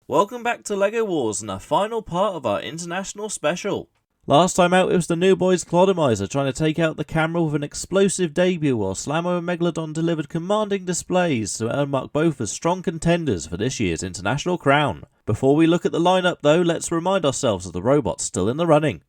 Welcome back to LEGO Wars and a final part of our international special. Last time out it was the new boys Clodomizer trying to take out the camera with an explosive debut, while Slammo and Megalodon delivered commanding displays to unmark both as strong contenders for this year's international crown. Before we look at the lineup though, let's remind ourselves of the robots still in the running.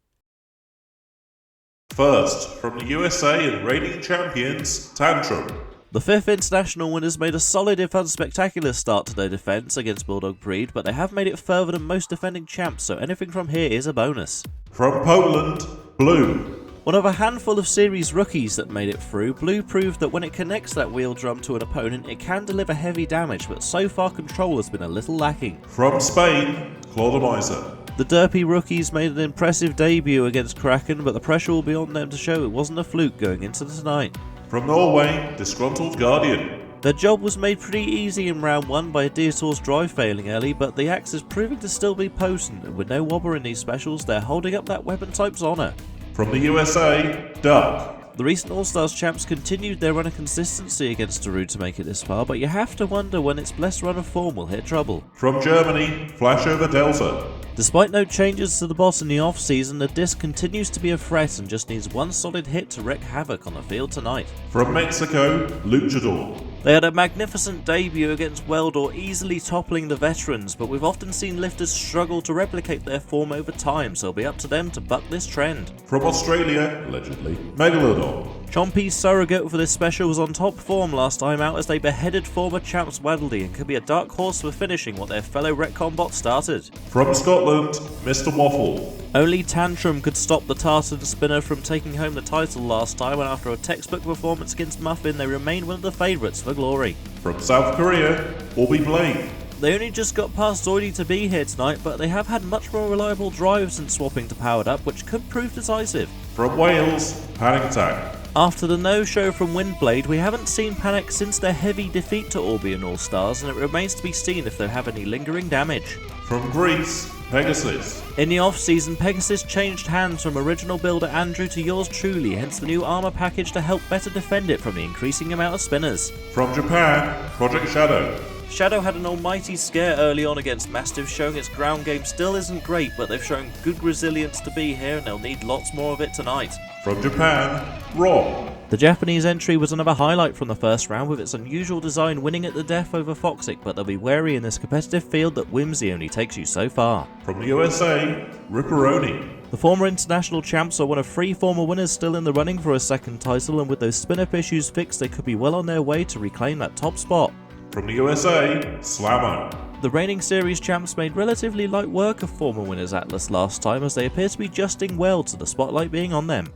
First, from the USA and reigning champions, Tantrum. The 5th international winners made a solid if unspectacular start to their defence against Bulldog Breed, but they have made it further than most defending champs, so anything from here is a bonus. From Poland, Blue. One of a handful of series rookies that made it through, Blue proved that when it connects that wheel drum to an opponent it can deliver heavy damage, but so far control has been a little lacking. From Spain, Clodomizer. The derpy rookies made an impressive debut against Kraken, but the pressure will be on them to show it wasn't a fluke going into tonight. From Norway, Disgruntled Guardian. Their job was made pretty easy in round 1 by Deator's drive failing early, but the axe is proving to still be potent, and with no wobber in these specials, they're holding up that weapon type's honour. From the USA, Duck. The recent All-Stars champs continued their run of consistency against Darude to make it this far, but you have to wonder when its blessed run of form will hit trouble. From Germany, Flashover Delta. Despite no changes to the boss in the off-season, the disc continues to be a threat and just needs one solid hit to wreak havoc on the field tonight. From Mexico, Luchador. They had a magnificent debut against Weldor, easily toppling the veterans, but we've often seen lifters struggle to replicate their form over time, so it'll be up to them to buck this trend. From Australia, allegedly, Megalodon. Chompy's surrogate for this special was on top form last time out as they beheaded former champs Waddledy and could be a dark horse for finishing what their fellow retcon bot started. From Scotland, Mr. Waffle. Only Tantrum could stop the Tartan spinner from taking home the title last time, and after a textbook performance against Muffin they remain one of the favourites for glory. From South Korea, Bobby Blade. They only just got past Zoidy to be here tonight, but they have had much more reliable drive since swapping to Powered Up, which could prove decisive. From Wales, Panic Attack. After the no-show from Windblade, we haven't seen Panic since their heavy defeat to Orbi and All-Stars, and it remains to be seen if they have any lingering damage. From Greece, Pegasus. In the off-season, Pegasus changed hands from original builder Andrew to yours truly, hence the new armour package to help better defend it from the increasing amount of spinners. From Japan, Project Shadow. Shadow had an almighty scare early on against Mastiff, showing its ground game still isn't great, but they've shown good resilience to be here and they'll need lots more of it tonight. From Japan, Rob. The Japanese entry was another highlight from the first round, with its unusual design winning at the death over Foxic, but they'll be wary in this competitive field that whimsy only takes you so far. From the USA, Ripperoni. The former international champs are one of 3 former winners still in the running for a second title, and with those spin-up issues fixed they could be well on their way to reclaim that top spot. From the USA, Slammo. The reigning series champs made relatively light work of former winners Atlas last time, as they appear to be adjusting well to the spotlight being on them.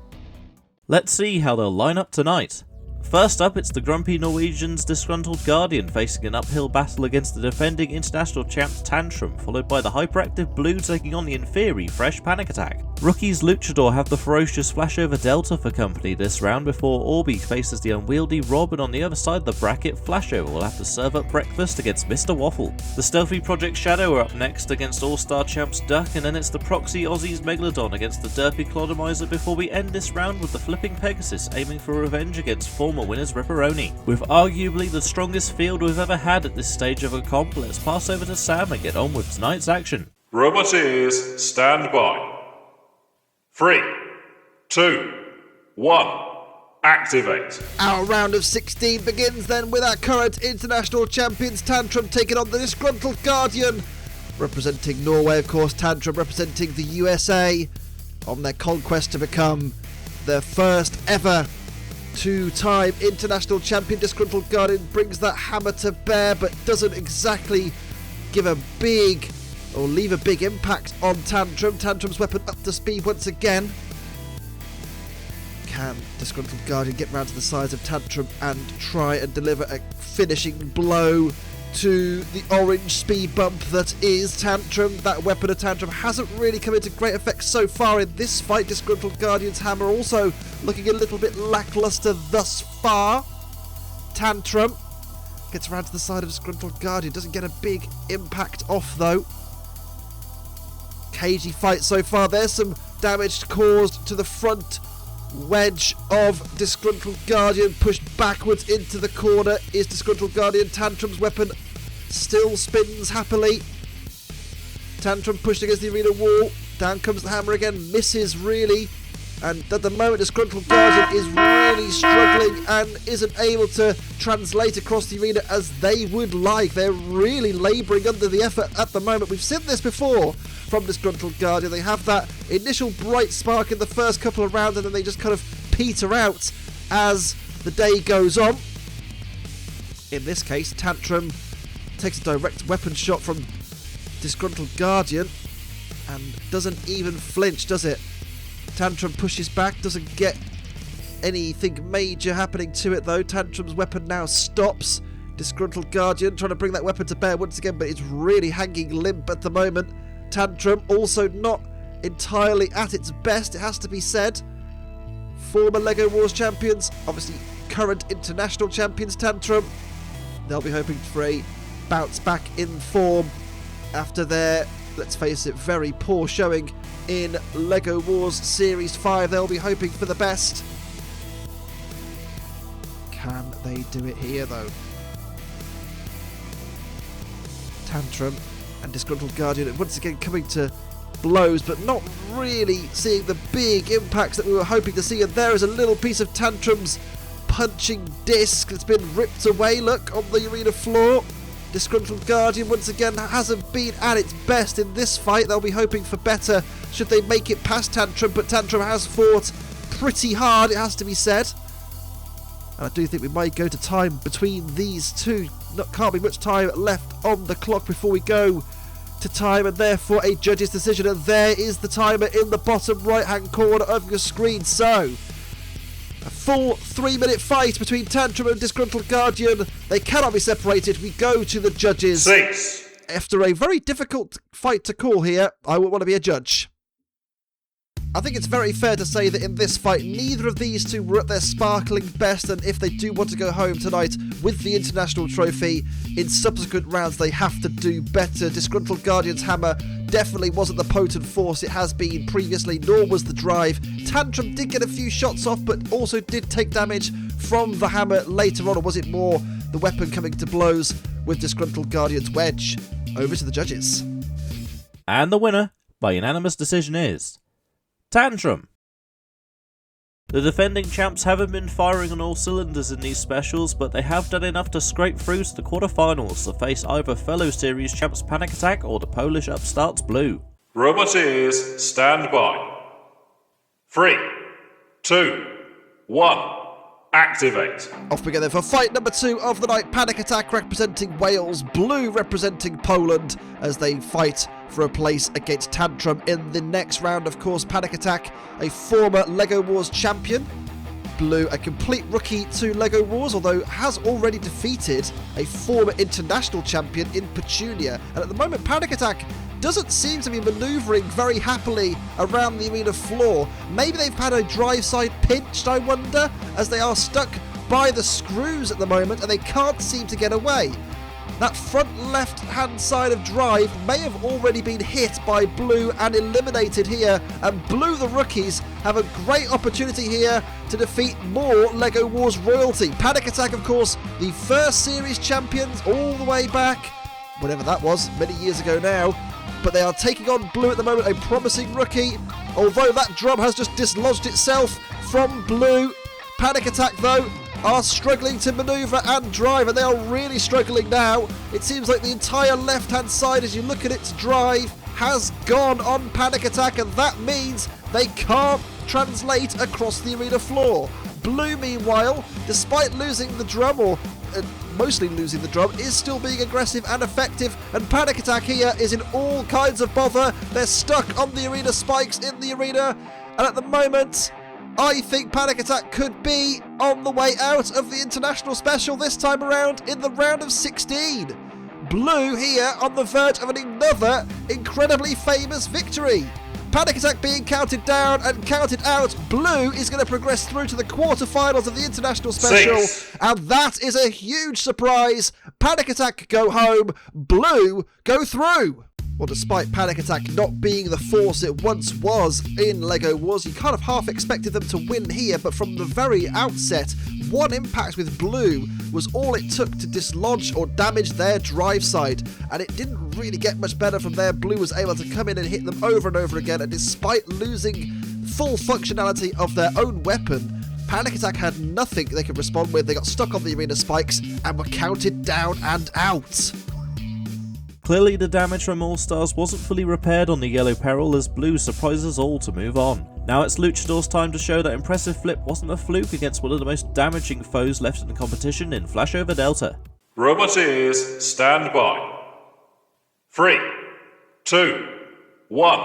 Let's see how they'll line up tonight. First up, it's the grumpy Norwegians Disgruntled Guardian facing an uphill battle against the defending international champs Tantrum, followed by the hyperactive Blue taking on the in theory fresh Panic Attack. Rookies Luchador have the ferocious Flashover Delta for company this round before Orbi faces the unwieldy Rob, and on the other side of the bracket Flashover will have to serve up breakfast against Mr. Waffle. The stealthy Project Shadow are up next against All-Star champs Duck, and then it's the proxy Aussies Megalodon against the derpy Clodomizer before we end this round with the flipping Pegasus aiming for revenge against former winners Ripperoni. With arguably the strongest field we've ever had at this stage of a comp, let's pass over to Sam and get on with tonight's action. Roboteers, stand by. 3, 2, 1, activate. Our round of 16 begins then with our current international champions Tantrum taking on the Disgruntled Guardian. Representing Norway, of course, Tantrum representing the USA on their conquest to become their first ever 2-time international champion. Disgruntled Guardian brings that hammer to bear, but doesn't exactly give a big or leave a big impact on Tantrum. Tantrum's weapon up to speed once again. Can Disgruntled Guardian get round to the sides of Tantrum and try and deliver a finishing blow to the orange speed bump that is Tantrum? That weapon of Tantrum hasn't really come into great effect so far in this fight. Disgruntled Guardian's hammer also looking a little bit lackluster thus far. Tantrum gets around to the side of Disgruntled Guardian, doesn't get a big impact off though. Cagey fight so far. There's some damage caused to the front wedge of Disgruntled Guardian, pushed backwards into the corner is Disgruntled Guardian. Tantrum's weapon still spins happily. Tantrum pushed against the arena wall. Down comes the hammer again. Misses really. And at the moment, Disgruntled Guardian is really struggling and isn't able to translate across the arena as they would like. They're really labouring under the effort at the moment. We've seen this before from Disgruntled Guardian. They have that initial bright spark in the first couple of rounds and then they just kind of peter out as the day goes on. In this case, Tantrum takes a direct weapon shot from Disgruntled Guardian and doesn't even flinch, does it? Tantrum pushes back, doesn't get anything major happening to it though. Tantrum's weapon now stops. Disgruntled Guardian trying to bring that weapon to bear once again, but it's really hanging limp at the moment. Tantrum also not entirely at its best, it has to be said. Former LEGO Wars champions, obviously current international champions Tantrum. They'll be hoping for a bounce back in form after their, let's face it, very poor showing in LEGO Wars Series 5. They'll be hoping for the best. Can they do it here though? Tantrum and Disgruntled Guardian once again coming to blows, but not really seeing the big impacts that we were hoping to see. And there is a little piece of Tantrum's punching disc that's been ripped away, look, on the arena floor. Disgruntled Guardian once again hasn't been at its best in this fight. They'll be hoping for better should they make it past Tantrum, but Tantrum has fought pretty hard, it has to be said. And I do think we might go to time between these two. Can't be much time left on the clock before we go to time, and therefore a judge's decision. And there is the timer in the bottom right hand corner of your screen. So a full 3-minute fight between Tantrum and Disgruntled Guardian. They cannot be separated. We go to the judges. 6. After a very difficult fight to call here, I would want to be a judge. I think it's very fair to say that in this fight, neither of these two were at their sparkling best, and if they do want to go home tonight with the international trophy, in subsequent rounds they have to do better. Disgruntled Guardian's hammer definitely wasn't the potent force it has been previously, nor was the drive. Tantrum did get a few shots off, but also did take damage from the hammer later on, or was it more the weapon coming to blows with Disgruntled Guardian's wedge? Over to the judges. And the winner, by unanimous decision, is Tantrum. The defending champs haven't been firing on all cylinders in these specials, but they have done enough to scrape through to the quarterfinals to face either fellow series champs Panic Attack or the Polish upstarts Blue. Roboteers, stand by. 3, 2, 1. Activate. Off we go then for fight number 2 of the night. Panic Attack representing Wales, Blue representing Poland, as they fight for a place against Tantrum in the next round. Of course, Panic Attack, a former LEGO Wars champion. Blue, a complete rookie to LEGO Wars, although has already defeated a former international champion in Petunia. And at the moment, Panic Attack doesn't seem to be manoeuvring very happily around the arena floor. Maybe they've had a drive side pinched, I wonder, as they are stuck by the screws at the moment and they can't seem to get away. That front left-hand side of drive may have already been hit by Blue and eliminated here, and Blue, the rookies, have a great opportunity here to defeat more LEGO Wars royalty. Panic Attack, of course, the first series champions all the way back, whatever that was, many years ago now, but they are taking on Blue at the moment, a promising rookie, although that drum has just dislodged itself from Blue. Panic Attack, though, are struggling to manoeuvre and drive, and they are really struggling now. It seems like the entire left-hand side, as you look at its drive, has gone on Panic Attack, and that means they can't translate across the arena floor. Blue, meanwhile, despite losing the drum, or mostly losing the drum, is still being aggressive and effective, and Panic Attack here is in all kinds of bother. They're stuck on the arena spikes in the arena, and at the moment, I think Panic Attack could be on the way out of the international special this time around in the round of 16. Blue here on the verge of another incredibly famous victory. Panic Attack being counted down and counted out. Blue is going to progress through to the quarterfinals of the international special. 6. And that is a huge surprise. Panic Attack go home. Blue go through. Well, despite Panic Attack not being the force it once was in LEGO Wars, you kind of half expected them to win here, but from the very outset, one impact with blue was all it took to dislodge or damage their drive side, and it didn't really get much better from there. Blue was able to come in and hit them over and over again, and despite losing full functionality of their own weapon, Panic Attack had nothing they could respond with. They got stuck on the arena spikes and were counted down and out. Clearly the damage from All Stars wasn't fully repaired on the Yellow Peril as Blue surprised us all to move on. Now it's Luchador's time to show that impressive flip wasn't a fluke against one of the most damaging foes left in the competition in Flashover Delta. Roboteers, stand by. 3, 2, 1,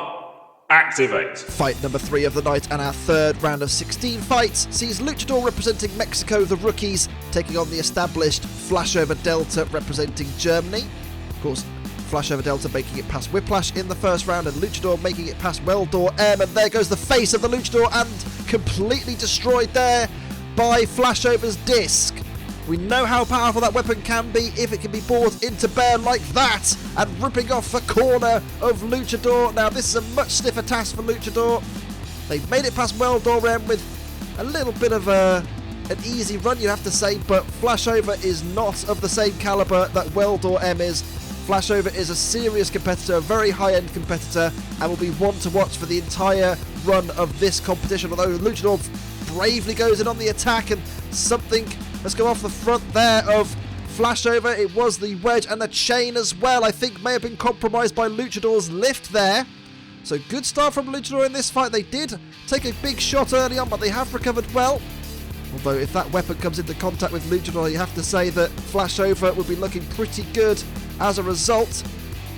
activate. Fight number 3 of the night and our third round of 16 fights sees Luchador representing Mexico, the rookies, taking on the established Flashover Delta representing Germany. Of course, Flashover Delta making it past Whiplash in the first round and Luchador making it past Weldor M, and there goes the face of the Luchador and completely destroyed there by Flashover's disc. We know how powerful that weapon can be if it can be brought into bear like that and ripping off the corner of Luchador. Now this is a much stiffer task for Luchador. They've made it past Weldor M with a little bit of an easy run, you have to say, but Flashover is not of the same caliber that Weldor M is. Flashover is a serious competitor, a very high-end competitor, and will be one to watch for the entire run of this competition. Although Luchador bravely goes in on the attack, and something has come off the front there of Flashover. It was the wedge and the chain as well, I think may have been compromised by Luchador's lift there. So good start from Luchador in this fight. They did take a big shot early on, but they have recovered well. Although if that weapon comes into contact with Luchador, you have to say that Flashover would be looking pretty good as a result.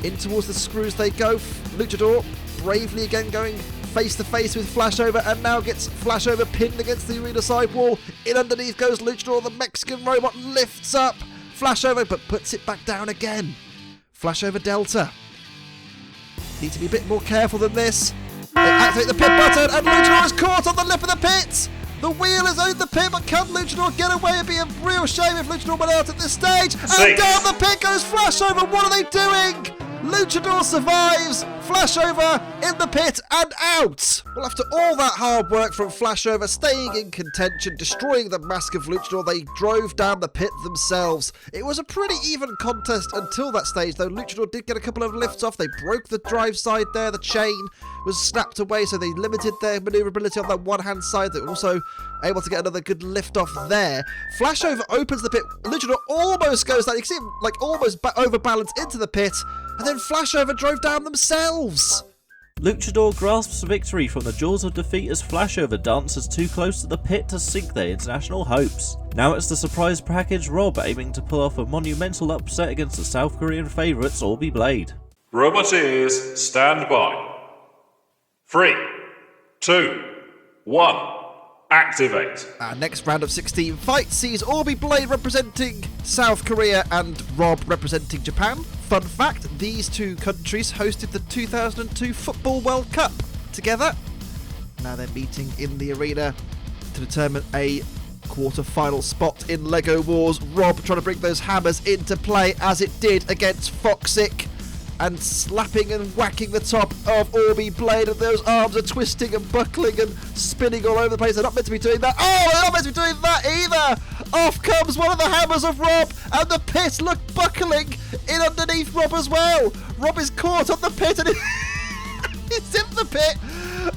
In towards the screws they go. Luchador bravely again going face to face with Flashover, and now gets Flashover pinned against the arena side wall. In underneath goes Luchador. The Mexican robot lifts up Flashover but puts it back down again. Flashover Delta need to be a bit more careful than this. They activate the pit button and Luchador is caught on the lip of the pit. The wheel has owned the pit, but can Luchador get away? It'd be a real shame if Luchador went out at this stage. And down the pit goes Flashover. What are they doing? Luchador survives. Flashover in the pit and out. Well, after all that hard work from Flashover, staying in contention, destroying the mask of Luchador, they drove down the pit themselves. It was a pretty even contest until that stage, though. Luchador did get a couple of lifts off. They broke the drive side there. The chain was snapped away, so they limited their maneuverability on that one-hand side. They were also able to get another good lift off there. Flashover opens the pit. Luchador almost goes down. You can see him like almost overbalanced into the pit, and then Flashover drove down themselves. Luchador grasps victory from the jaws of defeat as Flashover dances too close to the pit to sink their international hopes. Now it's the surprise package Rob aiming to pull off a monumental upset against the South Korean favourites Orby Blade. Roboteers, stand by. 3, 2, 1, activate. Our next round of 16 fights sees Orby Blade representing South Korea and Rob representing Japan. Fun fact, these two countries hosted the 2002 Football World Cup together. Now they're meeting in the arena to determine a quarter-final spot in LEGO Wars. Rob trying to bring those hammers into play as it did against Foxic, and slapping and whacking the top of Orby Blade, and those arms are twisting and buckling and spinning all over the place. They're not meant to be doing that. Oh, they're not meant to be doing that either. Off comes one of the hammers of Rob, and the pit look buckling in underneath Rob as well. Rob is caught on the pit and he's in the pit.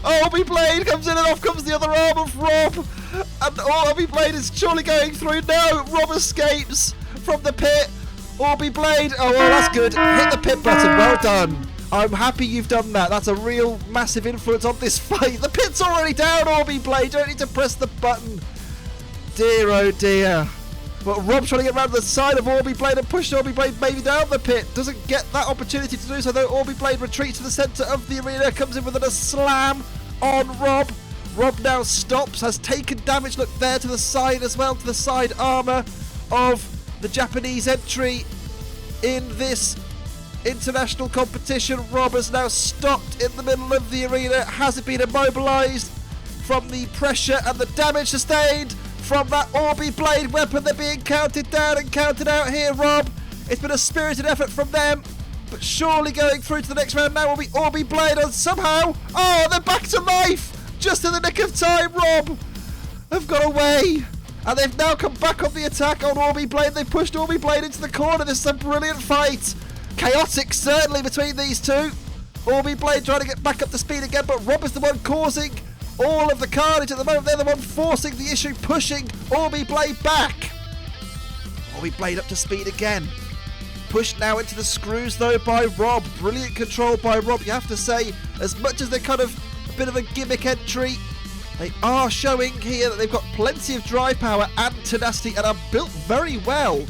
Orby Blade comes in and off comes the other arm of Rob, and Orby Blade is surely going through. No, Rob escapes from the pit. Orby Blade, oh well, that's good. Hit the pit button, well done. I'm happy you've done that. That's a real massive influence on this fight. The pit's already down, Orby Blade. You don't need to press the button. Dear, oh dear. Well, Rob's trying to get around the side of Orby Blade and push Orby Blade maybe down the pit. Doesn't get that opportunity to do so, though. Orby Blade retreats to the centre of the arena, comes in with a slam on Rob. Rob now stops, has taken damage. Look there to the side as well, to the side armour of the Japanese entry in this international competition. Rob has now stopped in the middle of the arena. Hasn't been immobilised from the pressure and the damage sustained from that Orby Blade weapon. They're being counted down and counted out here, Rob. It's been a spirited effort from them. but surely going through to the next round now will be Orby Blade, and somehow, oh, they're back to life! Just in the nick of time, Rob have got away. And they've now come back on the attack on Orby Blade. They've pushed Orby Blade into the corner. This is a brilliant fight. Chaotic, certainly, between these two. Orby Blade trying to get back up to speed again, but Rob is the one causing all of the carnage at the moment. They're the one forcing the issue, pushing Orby Blade back. Orby Blade up to speed again. Pushed now into the screws, though, by Rob. Brilliant control by Rob, you have to say. As much as they're kind of a bit of a gimmick entry, they are showing here that they've got plenty of drive power and tenacity and are built very well,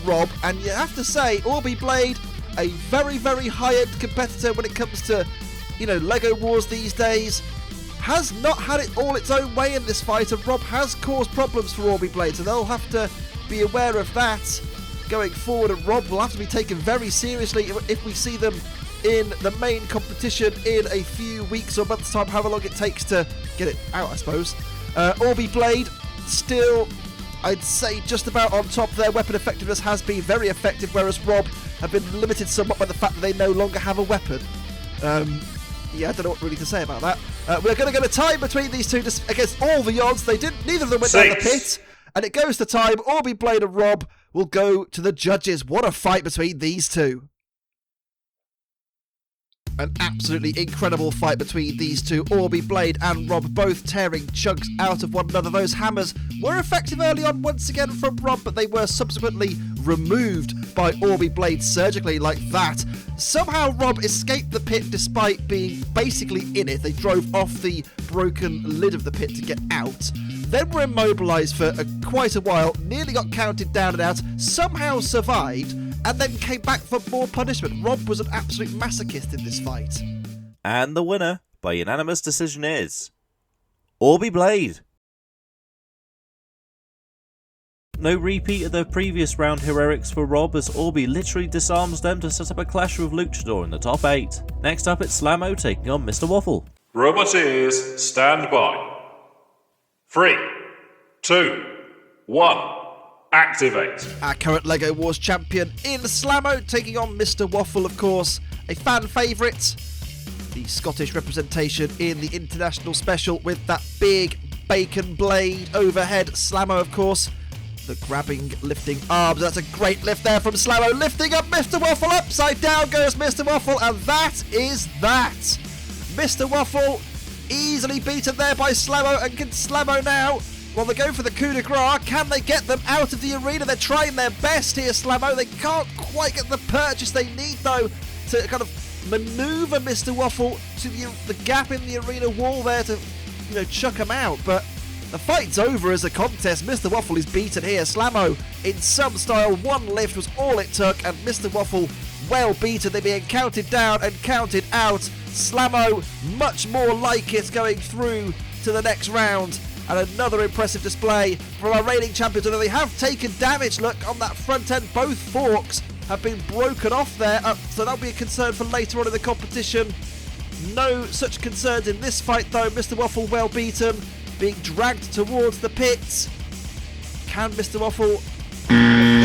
Rob. And you have to say, Orby Blade, a very, very high-end competitor when it comes to, Lego Wars these days, has not had it all its own way in this fight, and Rob has caused problems for Orby Blade, so they'll have to be aware of that going forward, and Rob will have to be taken very seriously if we see them in the main competition in a few weeks or months' time, however long it takes to get it out, I suppose. Orby Blade, still, I'd say, just about on top. Their weapon effectiveness has been very effective, whereas Rob have been limited somewhat by the fact that they no longer have a weapon. Yeah, I don't know what really to say about that. We're going to get a time between these two just against all the odds. Neither of them went down the pit, and it goes to time. Orby Blade and Rob will go to the judges. What a fight between these two. An absolutely incredible fight between these two. Orby Blade and Rob both tearing chunks out of one another. Those hammers were effective early on once again from Rob, but they were subsequently removed by Orby Blade surgically like that. Somehow Rob escaped the pit despite being basically in it. They drove off the broken lid of the pit to get out. Then were immobilised for quite a while, nearly got counted down and out, somehow survived, and then came back for more punishment. Rob was an absolute masochist in this fight. And the winner, by unanimous decision, is Orby Blade. No repeat of the previous round heroics for Rob, as Orby literally disarms them to set up a clash with Luchador in the top 8. Next up, it's Slamo taking on Mr. Waffle. Roboteers, stand by. 3, 2, 1. Activate. Our current LEGO Wars champion in Slamo, taking on Mr. Waffle, of course, a fan favourite. The Scottish representation in the International Special with that big bacon blade overhead. Slamo, of course, the grabbing, lifting arms. That's a great lift there from Slamo, lifting up Mr. Waffle. Upside down goes Mr. Waffle, and that is that. Mr. Waffle easily beaten there by Slamo, and can Slamo now, well, they go for the coup de grace. Can they get them out of the arena? They're trying their best here, Slamo. They can't quite get the purchase they need, though, to kind of manoeuvre Mr. Waffle to the gap in the arena wall there to, chuck him out. But the fight's over as a contest. Mr. Waffle is beaten here. Slamo, in some style, one lift was all it took, and Mr. Waffle well beaten. They're being counted down and counted out. Slamo, much more like it going through to the next round. And another impressive display from our reigning champions, although they have taken damage. Look, on that front end, both forks have been broken off there, so that'll be a concern for later on in the competition. No such concerns in this fight, though. Mr. Waffle well beaten, being dragged towards the pits. Can Mr. Waffle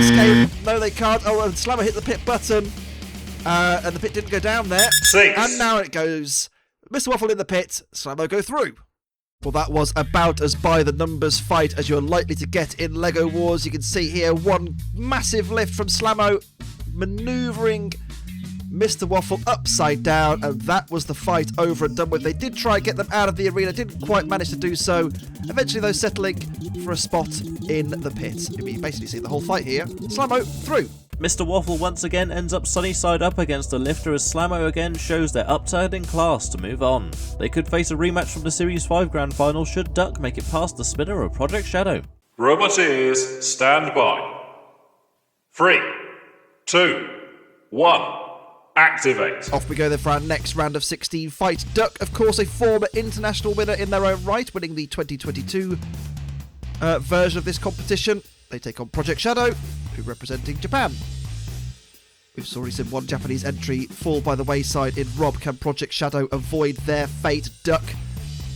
escape? No, they can't. Oh, and Slammer hit the pit button, and the pit didn't go down there. 6. And now it goes. Mr. Waffle in the pit, Slammer go through. Well, that was about as by the numbers fight as you're likely to get in LEGO Wars. You can see here one massive lift from Slamo, manoeuvring Mr. Waffle upside down, and that was the fight over and done with. They did try and get them out of the arena, didn't quite manage to do so. Eventually, though, settling for a spot in the pit. You basically see the whole fight here. Slamo through. Mr. Waffle once again ends up sunny side up against the lifter, as Slamo again shows their upside in class to move on. They could face a rematch from the Series 5 Grand Final should Duck make it past the spinner of Project Shadow. Roboteers, stand by. 3, 2, 1. Activate. Off we go then for our next round of 16 fight. Duck, of course, a former international winner in their own right, winning the 2022 version of this competition. They take on Project Shadow, who are representing Japan. We've already seen one Japanese entry fall by the wayside in Rob. Can Project Shadow avoid their fate? Duck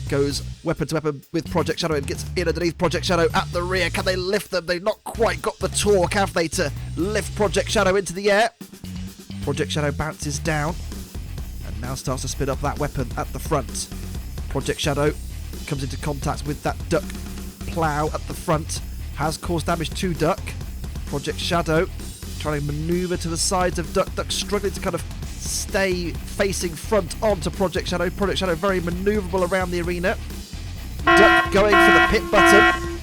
goes weapon to weapon with Project Shadow and gets in underneath Project Shadow at the rear. Can they lift them? They've not quite got the torque, have they, to lift Project Shadow into the air? Project Shadow bounces down and now starts to spin up that weapon at the front. Project Shadow comes into contact with that Duck plough at the front, has caused damage to Duck. Project Shadow trying to manoeuvre to the sides of Duck. Duck struggling to kind of stay facing front onto Project Shadow. Project Shadow very manoeuvrable around the arena. Duck going for the pit button.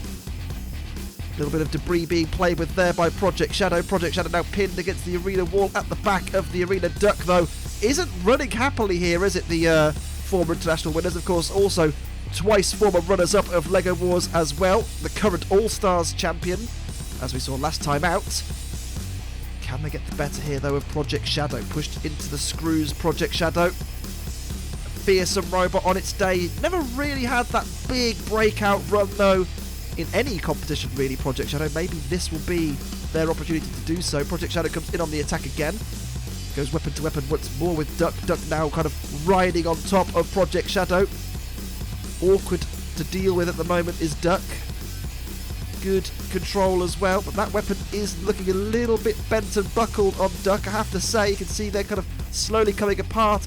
A little bit of debris being played with there by Project Shadow. Project Shadow now pinned against the arena wall at the back of the arena. Duck, though, isn't running happily here, is it? The former international winners, of course, also twice former runners-up of LEGO Wars as well. The current All-Stars champion, as we saw last time out. Can they get the better here, though, of Project Shadow? Pushed into the screws, Project Shadow. A fearsome robot on its day. Never really had that big breakout run, though, in any competition, really, Project Shadow. Maybe this will be their opportunity to do so. Project Shadow comes in on the attack again. Goes weapon to weapon once more with Duck. Duck now kind of riding on top of Project Shadow. Awkward to deal with at the moment is Duck. Good control as well, but that weapon is looking a little bit bent and buckled on Duck, I have to say. You can see they're kind of slowly coming apart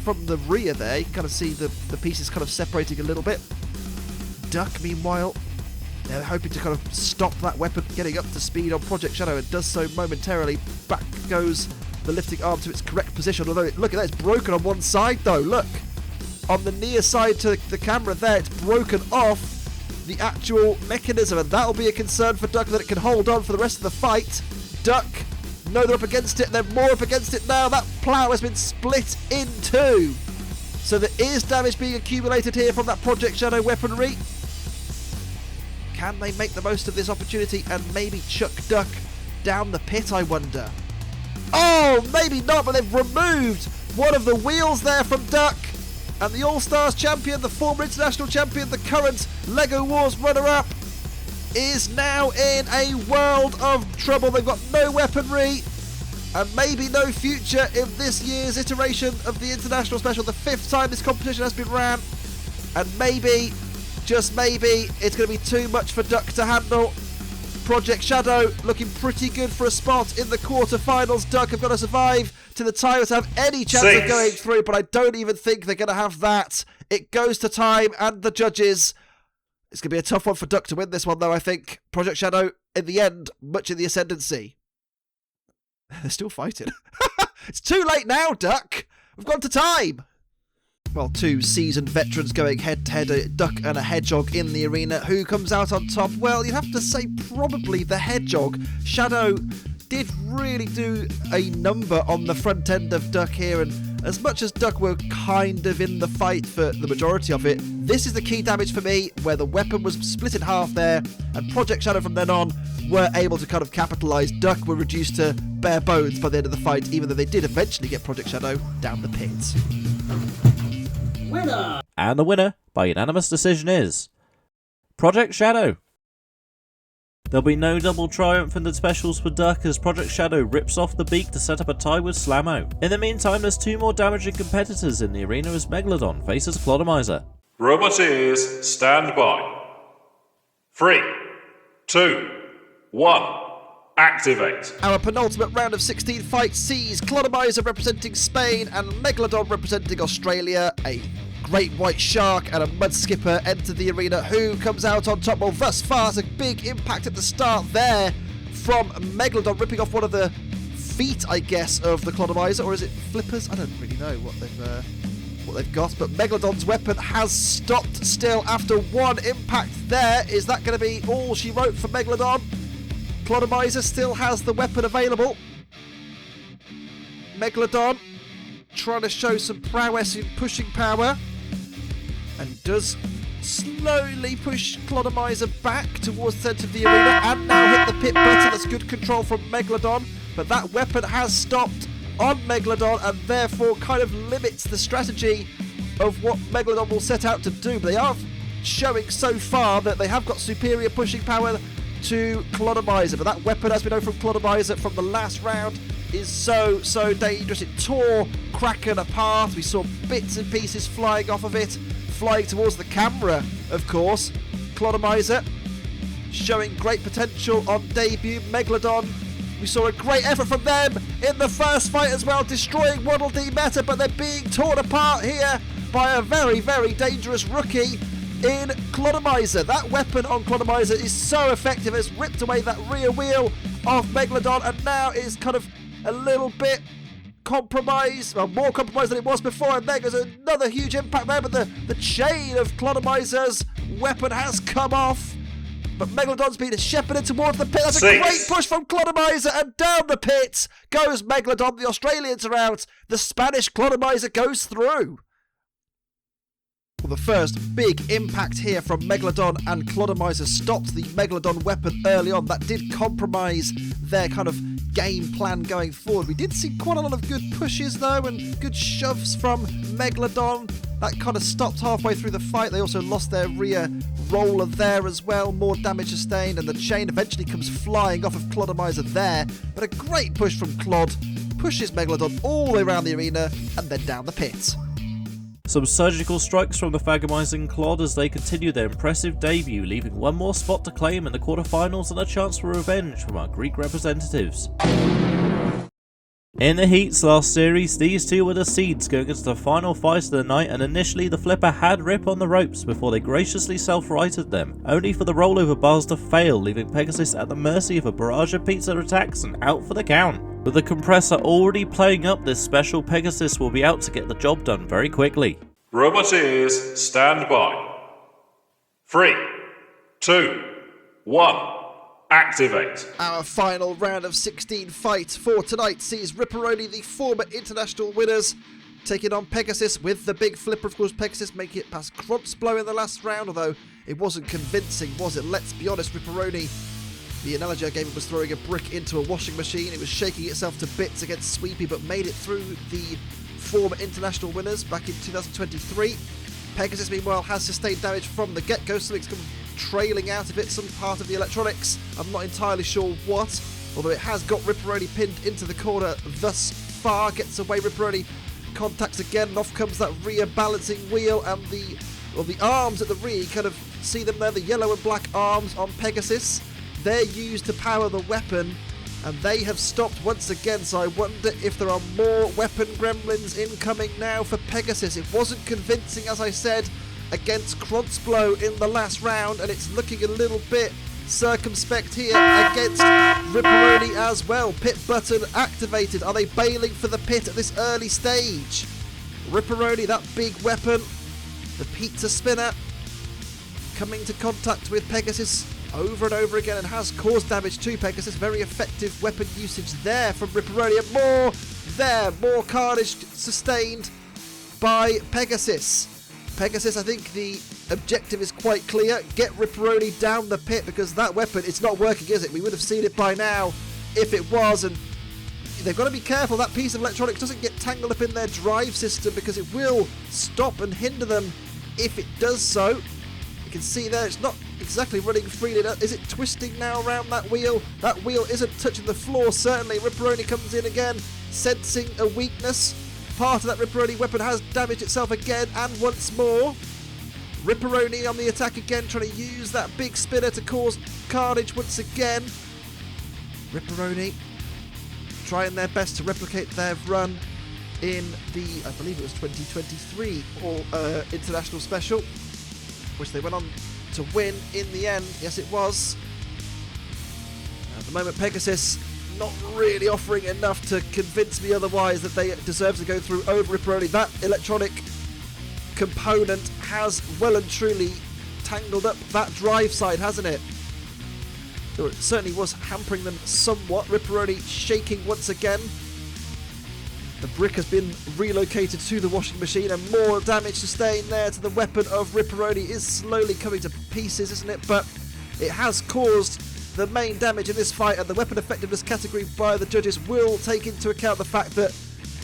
from the rear there. You can kind of see the pieces kind of separating a little bit. Duck, meanwhile, they're hoping to kind of stop that weapon getting up to speed on Project Shadow, and does so momentarily. Back goes the lifting arm to its correct position, although look at that, it's broken on one side though, look. On the near side to the camera there, it's broken off the actual mechanism, and that'll be a concern for Duck, that it can hold on for the rest of the fight. Duck, no, they're up against it, they're more up against it now. That plough has been split in two. So there is damage being accumulated here from that Project Shadow weaponry. Can they make the most of this opportunity and maybe chuck Duck down the pit, I wonder? Oh, maybe not, but they've removed one of the wheels there from Duck. And the All-Stars champion, the former international champion, the current LEGO Wars runner-up, is now in a world of trouble. They've got no weaponry and maybe no future in this year's iteration of the International Special, the 5th time this competition has been ran. And maybe, just maybe, it's going to be too much for Duck to handle. Project Shadow looking pretty good for a spot in the quarterfinals. Duck have got to survive to the time to have any chance of going through, but I don't even think they're going to have that. It goes to time and the judges. It's going to be a tough one for Duck to win this one, though, I think. Project Shadow, in the end, much in the ascendancy. They're still fighting. It's too late now, Duck. We've gone to time. Well, two seasoned veterans going head-to-head, a Duck and a Hedgehog in the arena. Who comes out on top? Well, you'd have to say probably the Hedgehog. Shadow did really do a number on the front end of Duck here, and as much as Duck were kind of in the fight for the majority of it, this is the key damage for me, where the weapon was split in half there, and Project Shadow from then on were able to kind of capitalise. Duck were reduced to bare bones by the end of the fight, even though they did eventually get Project Shadow down the pit. Winner! And the winner, by unanimous decision, is Project Shadow. There'll be no double triumph in the specials for Duck, as Project Shadow rips off the beak to set up a tie with Slammo. In the meantime, there's two more damaging competitors in the arena as Megalodon faces Clodomizer. Roboteers, stand by. 3, 2, 1. Activate. Our penultimate round of 16 fights sees Clodomizer representing Spain and Megalodon representing Australia. A great white shark and a mud skipper enter the arena. Who comes out on top? Well, thus far, it's a big impact at the start there from Megalodon, ripping off one of the feet, I guess, of the Clodomizer. Or is it flippers? I don't really know what they've got, but Megalodon's weapon has stopped still after one impact there. Is that going to be all she wrote for Megalodon? Clodomizer still has the weapon available. Megalodon trying to show some prowess in pushing power, and does slowly push Clodomizer back towards the centre of the arena, and now hit the pit button. That's good control from Megalodon, but that weapon has stopped on Megalodon and therefore kind of limits the strategy of what Megalodon will set out to do. But they are showing so far that they have got superior pushing power to Clodomizer, but that weapon, as we know from Clodomizer from the last round, is so dangerous. It tore Kraken apart. We saw bits and pieces flying off of it, flying towards the camera, of course. Clodomizer showing great potential on debut. Megalodon We saw a great effort from them in the first fight as well, destroying Waddle Dee Meta, but they're being torn apart here by a very, very dangerous rookie in Clodomizer. That weapon on Clodomizer is so effective, it's ripped away that rear wheel of Megalodon, and now is kind of a little bit compromised, well, more compromised than it was before, and there goes another huge impact there, but the chain of Clodomizer's weapon has come off. But Megalodon's been shepherded towards the pit. That's a great push from Clodomizer, and down the pit goes Megalodon. The Australians are out. The Spanish Clodomizer goes through. Well, the first big impact here from Megalodon and Clodomizer stopped the Megalodon weapon early on. That did compromise their kind of game plan going forward. We did see quite a lot of good pushes though, and good shoves from Megalodon. That kind of stopped halfway through the fight. They also lost their rear roller there as well. More damage sustained, and the chain eventually comes flying off of Clodomizer there. But a great push from Clod pushes Megalodon all the way around the arena and then down the pit. Some surgical strikes from the Fagamizing Clod as they continue their impressive debut, leaving one more spot to claim in the quarterfinals and a chance for revenge from our Greek representatives. In the Heats last series, these two were the seeds going into the final fight of the night, and initially the flipper had Rip on the ropes before they graciously self-righted them, only for the rollover bars to fail, leaving Pegasus at the mercy of a barrage of pizza attacks and out for the count. With the compressor already playing up this special, Pegasus will be out to get the job done very quickly. Roboteers, stand by. 3, 2, 1. Activate. Our final round of 16 fights for tonight sees Ripperoni, the former international winners, taking on Pegasus with the big flipper. Of course, Pegasus making it past Kronzblow in the last round, although it wasn't convincing, was it? Let's be honest, Ripperoni, the analogy I gave him was throwing a brick into a washing machine. It was shaking itself to bits against Sweepy, but made it through the former international winners back in 2023. Pegasus, meanwhile, has sustained damage from the get-go. Something's come trailing out of it, some part of the electronics. I'm not entirely sure what, although it has got Ripperoni pinned into the corner thus far. Gets away, Ripperoni contacts again, and off comes that rear balancing wheel, and the arms at the rear, you kind of see them there, the yellow and black arms on Pegasus. They're used to power the weapon, and they have stopped once again, so I wonder if there are more weapon gremlins incoming now for Pegasus. It wasn't convincing, as I said, against Kronzblow in the last round, and it's looking a little bit circumspect here against Ripperoni as well. Pit button activated. Are they bailing for the pit at this early stage? Ripperoni, that big weapon, the pizza spinner, coming to contact with Pegasus over and over again, and has caused damage to Pegasus. Very effective weapon usage there from Ripperoni, and more there, more carnage sustained by Pegasus. Pegasus, I think the objective is quite clear. Get Ripperoni down the pit, because that weapon, it's not working, is it? We would have seen it by now if it was, and they've got to be careful that piece of electronics doesn't get tangled up in their drive system, because it will stop and hinder them if it does so. You can see there, it's not exactly running freely. Is it twisting now around that wheel? That wheel isn't touching the floor, certainly. Ripperoni comes in again, sensing a weakness. Part of that Ripperoni weapon has damaged itself again, and once more. Ripperoni on the attack again, trying to use that big spinner to cause carnage once again. Ripperoni trying their best to replicate their run in the, I believe it was 2023 or international special, which they went on to win in the end. Yes, it was. At the moment, Pegasus not really offering enough to convince me otherwise that they deserve to go through over Ripperoni. That electronic component has well and truly tangled up that drive side, hasn't it? It certainly was hampering them somewhat. Ripperoni shaking once again. The brick has been relocated to the washing machine, and more damage sustained there to the weapon of Ripperoni. Is slowly coming to pieces, isn't it? But it has caused the main damage in this fight, and the weapon effectiveness category by the judges will take into account the fact that,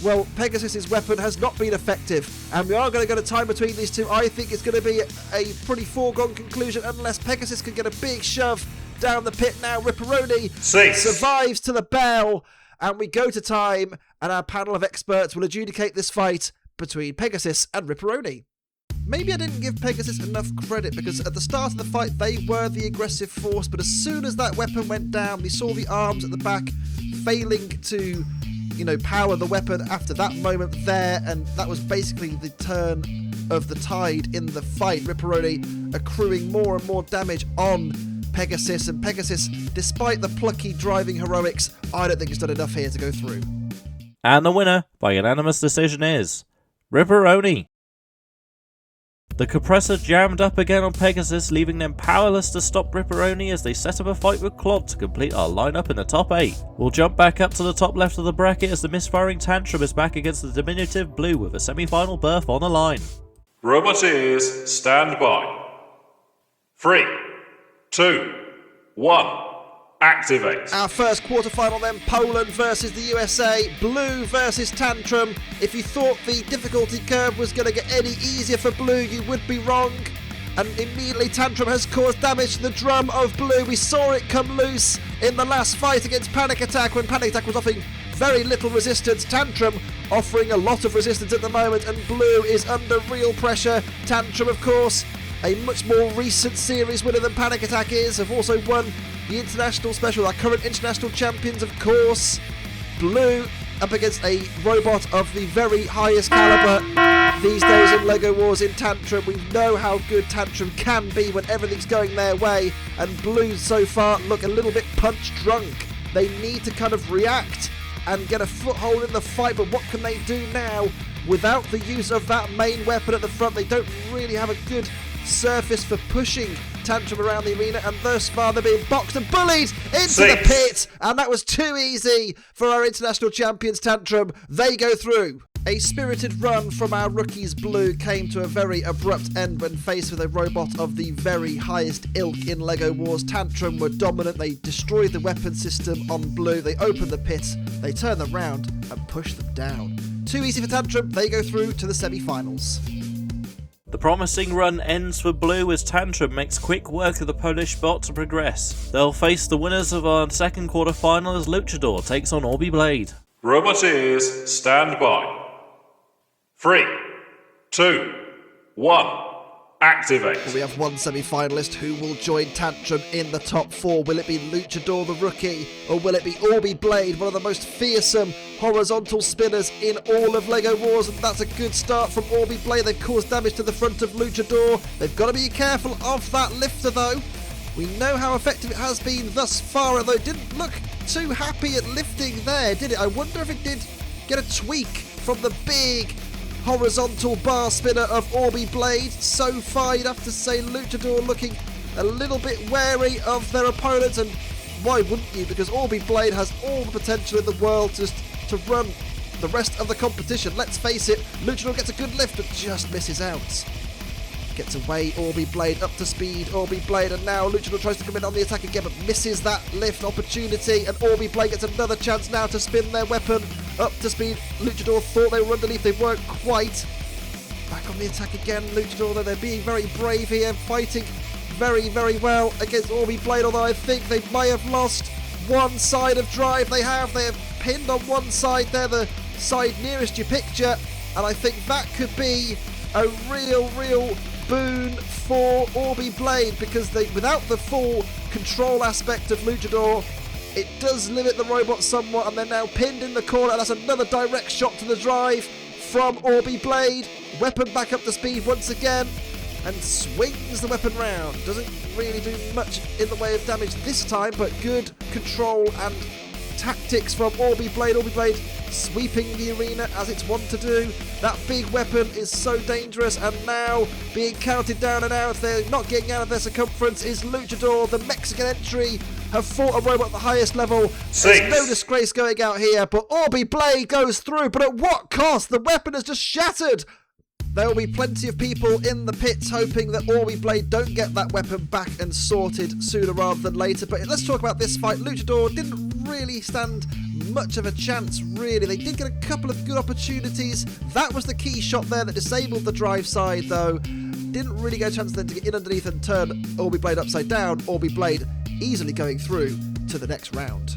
well, Pegasus's weapon has not been effective, and we are going to go to time between these two. I think it's going to be a pretty foregone conclusion unless Pegasus can get a big shove down the pit now. Ripperoni survives to the bell, and we go to time, and our panel of experts will adjudicate this fight between Pegasus and Ripperoni. Maybe I didn't give Pegasus enough credit, because at the start of the fight they were the aggressive force, but as soon as that weapon went down, we saw the arms at the back failing to, power the weapon after that moment there, and that was basically the turn of the tide in the fight. Ripperoni accruing more and more damage on Pegasus, and Pegasus, despite the plucky driving heroics, I don't think has done enough here to go through. And the winner, by unanimous decision, is Ripperoni. The compressor jammed up again on Pegasus, leaving them powerless to stop Ripperoni as they set up a fight with Clod to complete our lineup in the top 8. We'll jump back up to the top left of the bracket as the misfiring Tantrum is back against the diminutive Blue with a semi-final berth on the line. Roboteers, stand by. 3, 2, 1. Activate. Our first quarterfinal then, Poland versus the USA, Blue versus Tantrum. If you thought the difficulty curve was going to get any easier for Blue, you would be wrong. And immediately Tantrum has caused damage to the drum of Blue. We saw it come loose in the last fight against Panic Attack when Panic Attack was offering very little resistance. Tantrum offering a lot of resistance at the moment, and Blue is under real pressure. Tantrum, of course, a much more recent series winner than Panic Attack is, have also won the international special, our current international champions, of course. Blue up against a robot of the very highest caliber these days in LEGO Wars in Tantrum. We know how good Tantrum can be when everything's going their way, and Blue so far look a little bit punch drunk. They need to kind of react and get a foothold in the fight, but what can they do now without the use of that main weapon at the front? They don't really have a good surface for pushing Tantrum around the arena, and thus far they're being boxed and bullied into the pit, and that was too easy for our international champions Tantrum. They go through. A spirited run from our rookies Blue came to a very abrupt end when faced with a robot of the very highest ilk in LEGO Wars. Tantrum were dominant. They destroyed the weapon system on Blue. They opened the pit, they turned them round and pushed them down. Too easy for Tantrum. They go through to the semi-finals. The promising run ends for Blue as Tantrum makes quick work of the Polish bot to progress. They'll face the winners of our second quarter-final as Luchador takes on Orbi Blade. Roboteers, stand by. 3, 2, 1. Activate. We have one semi-finalist who will join Tantrum in the top 4. Will it be Luchador the rookie, or will it be Orbi Blade, one of the most fearsome horizontal spinners in all of LEGO Wars? And that's a good start from Orbi Blade. They've caused damage to the front of Luchador. They've got to be careful of that lifter though. We know how effective it has been thus far, although it didn't look too happy at lifting there, did it? I wonder if it did get a tweak from the big horizontal bar spinner of Orbi Blade. So far, you'd have to say Luchador looking a little bit wary of their opponents, and why wouldn't you? Because Orbi Blade has all the potential in the world just to run the rest of the competition. Let's face it, Luchador gets a good lift but just misses out. Gets away, Orbi Blade up to speed, Orbi Blade, and now Luchador tries to come in on the attack again but misses that lift opportunity, and Orbi Blade gets another chance now to spin their weapon up to speed. Luchador thought they were underneath, they weren't quite. Back on the attack again, Luchador, though they're being very brave here, fighting very, very well against Orbi Blade, although I think they may have lost one side of drive. They have pinned on one side there, the side nearest your picture, and I think that could be a real boon for Orbi Blade, because without the full control aspect of Luchador, it does limit the robot somewhat, and they're now pinned in the corner. That's another direct shot to the drive from Orbi Blade. Weapon back up to speed once again, and swings the weapon round. Doesn't really do much in the way of damage this time, but good control and tactics from Orbi Blade. Orbi Blade sweeping the arena as it's wont to do. That big weapon is so dangerous, and now being counted down and out. They're not getting out of their circumference is Luchador. The Mexican entry have fought a robot at the highest level. 6. There's no disgrace going out here, but Orbi Blade goes through, but at what cost? The weapon has just shattered. There will be plenty of people in the pits hoping that Orbi Blade don't get that weapon back and sorted sooner rather than later. But let's talk about this fight. Luchador didn't really stand much of a chance, really. They did get a couple of good opportunities. That was the key shot there that disabled the drive side, though. Didn't really get a chance then to get in underneath and turn Orbi Blade upside down. Orbi Blade easily going through to the next round.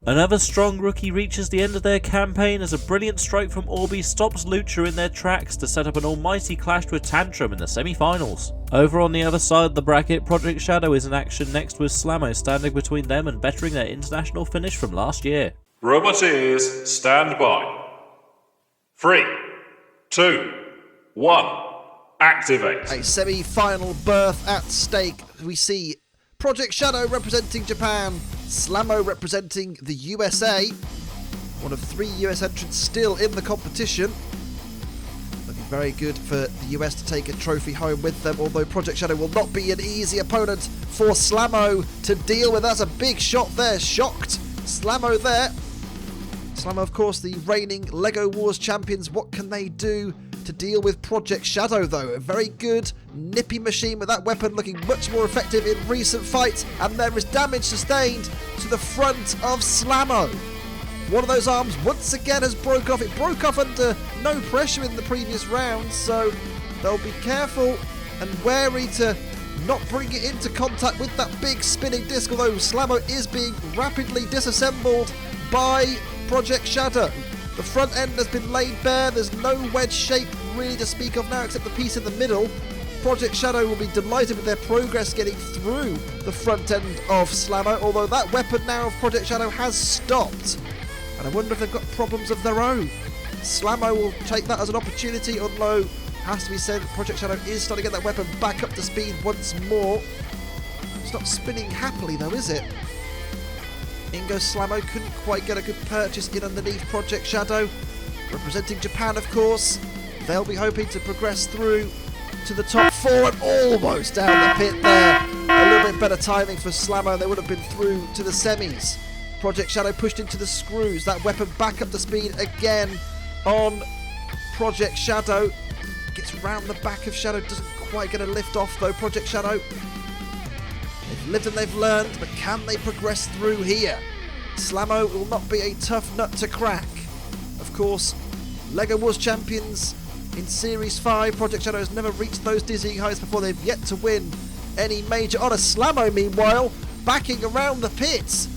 Another strong rookie reaches the end of their campaign as a brilliant strike from Orbi stops Lucha in their tracks to set up an almighty clash with Tantrum in the semi-finals. Over on the other side of the bracket, Project Shadow is in action next with Slammo standing between them and bettering their international finish from last year. Roboteers, stand by. 3, 2, 1, activate. A semi-final berth at stake. We see Project Shadow representing Japan, Slammo representing the USA. One of 3 US entrants still in the competition. Looking very good for the US to take a trophy home with them, although Project Shadow will not be an easy opponent for Slammo to deal with. That's a big shot there, shocked Slammo there. Slammo, of course, the reigning LEGO Wars champions. What can they do to deal with Project Shadow, though? A very good nippy machine with that weapon looking much more effective in recent fights, and there is damage sustained to the front of Slammo. One of those arms once again has broke off. It broke off under no pressure in the previous round, so they'll be careful and wary to not bring it into contact with that big spinning disc, although Slammo is being rapidly disassembled by Project Shadow. The front end has been laid bare. There's no wedge shape really to speak of now except the piece in the middle. Project Shadow will be delighted with their progress getting through the front end of Slammo, although that weapon now of Project Shadow has stopped. And I wonder if they've got problems of their own. Slammo will take that as an opportunity, although it has to be said Project Shadow is starting to get that weapon back up to speed once more. It's not spinning happily though, is it? Ingo Slammo couldn't quite get a good purchase in underneath Project Shadow. Representing Japan, of course, they'll be hoping to progress through to the top 4 and almost down the pit there. A little bit better timing for Slammo. They would have been through to the semis. Project Shadow pushed into the screws. That weapon back up to speed again on Project Shadow. Gets round the back of Shadow. Doesn't quite get a lift off though, Project Shadow. They've lived and they've learned, but can they progress through here? Slammo will not be a tough nut to crack. Of course, LEGO Wars champions in Series 5. Project Shadow has never reached those dizzying heights before. They've yet to win any major honour. Slammo, meanwhile, backing around the pits,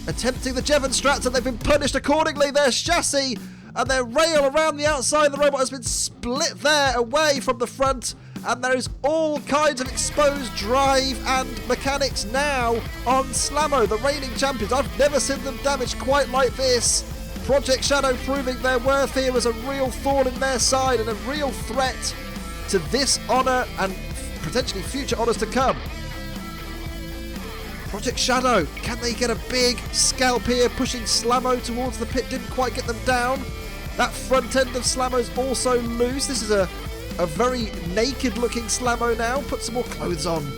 attempting the Jevon strats, and they've been punished accordingly. Their chassis and their rail around the outside of the robot has been split there away from the front. And there is all kinds of exposed drive and mechanics now on Slammo, the reigning champions. I've never seen them damaged quite like this. Project Shadow proving their worth here as a real thorn in their side and a real threat to this honour and potentially future honours to come. Project Shadow, can they get a big scalp here, pushing Slammo towards the pit? Didn't quite get them down. That front end of Slammo's also loose. This is a very naked looking Slammo now. Put some more clothes on.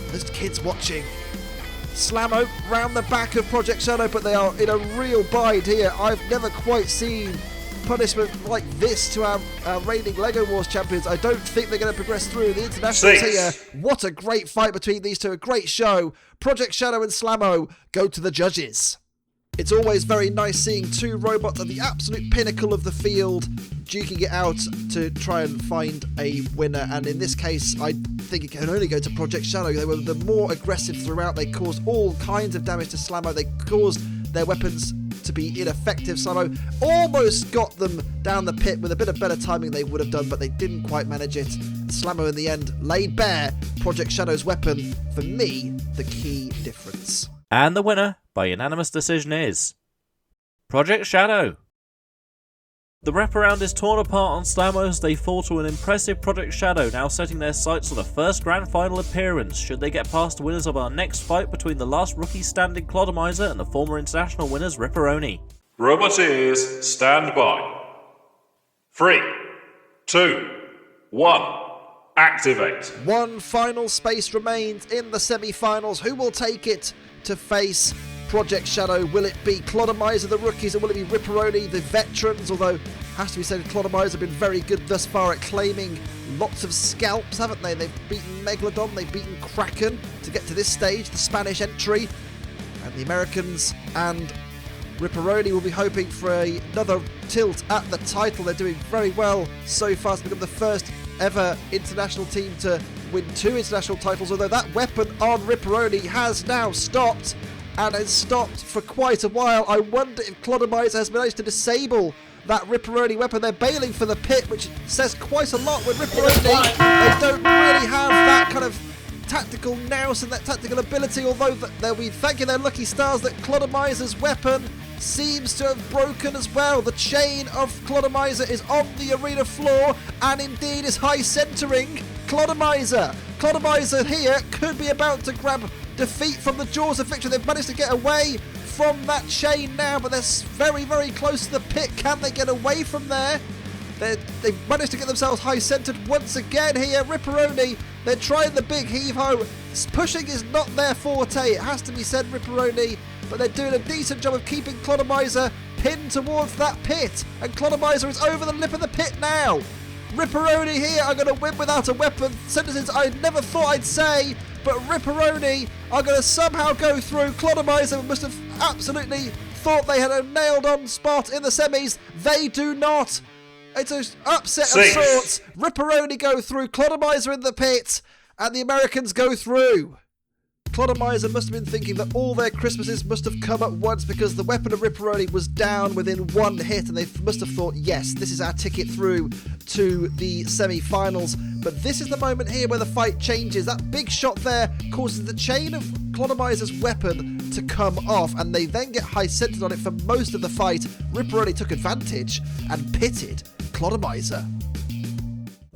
There's kids watching. Slammo round the back of Project Shadow, but they are in a real bind here. I've never quite seen punishment like this to our reigning LEGO Wars champions. I don't think they're going to progress through the internationals here. What a great fight between these two. A great show. Project Shadow and Slammo go to the judges. It's always very nice seeing 2 robots at the absolute pinnacle of the field duking it out to try and find a winner, and in this case I think it can only go to Project Shadow. They were the more aggressive throughout. They caused all kinds of damage to Slammo. They caused their weapons to be ineffective. Slammo almost got them down the pit. With a bit of better timing they would have done, but they didn't quite manage it. Slammo in the end laid bare Project Shadow's weapon. For me, the key difference. And the winner by unanimous decision is Project Shadow. The wraparound is torn apart on Slammo as they fall to an impressive Project Shadow, now setting their sights on a first grand final appearance should they get past the winners of our next fight between the last rookie standing Clodomizer and the former international winners Ripperoni. Roboteers, stand by. 3, 2, 1, activate. One final space remains in the semi-finals. Who will take it to face Project Shadow? Will it be Clodomizer, the rookies, or will it be Ripperoni, the veterans? Although, has to be said, Clodomizer have been very good thus far at claiming lots of scalps, haven't they? They've beaten Megalodon, they've beaten Kraken to get to this stage, the Spanish entry. And the Americans and Ripperoni will be hoping for another tilt at the title. They're doing very well so far to become the first ever international team to win 2 international titles, although that weapon on Ripperoni has now stopped. and has stopped for quite a while. I wonder if Clodomizer has managed to disable that Ripperoni weapon. They're bailing for the pit, which says quite a lot. When Ripperoni, they don't really have that kind of tactical nous and that tactical ability, although they'll be thanking their lucky stars that Clodomizer's weapon seems to have broken as well. The chain of Clodomizer is on the arena floor and indeed is high centering Clodomizer. Clodomizer here could be about to grab defeat from the jaws of victory. They've managed to get away from that chain now, but they're very, very close to the pit. Can they get away from there? They've managed to get themselves high-centered once again here. Ripperoni, they're trying the big heave-ho. Pushing is not their forte, it has to be said, Ripperoni, but they're doing a decent job of keeping Clodomizer pinned towards that pit. And Clodomizer is over the lip of the pit now. Ripperoni here are going to win without a weapon. Sentences I never thought I'd say, but Ripperoni are going to somehow go through. Clodomizer must have absolutely thought they had a nailed-on spot in the semis. They do not. It's an upset of sorts. Ripperoni go through, Clodomizer in the pit, and the Americans go through. Clodomizer must have been thinking that all their Christmases must have come at once, because the weapon of Ripperoni was down within one hit, and they must have thought, yes, this is our ticket through to the semi-finals. But this is the moment here where the fight changes. That big shot there causes the chain of Clodomizer's weapon to come off, and they then get high-centered on it for most of the fight. Ripperoni took advantage and pitted Clodomizer.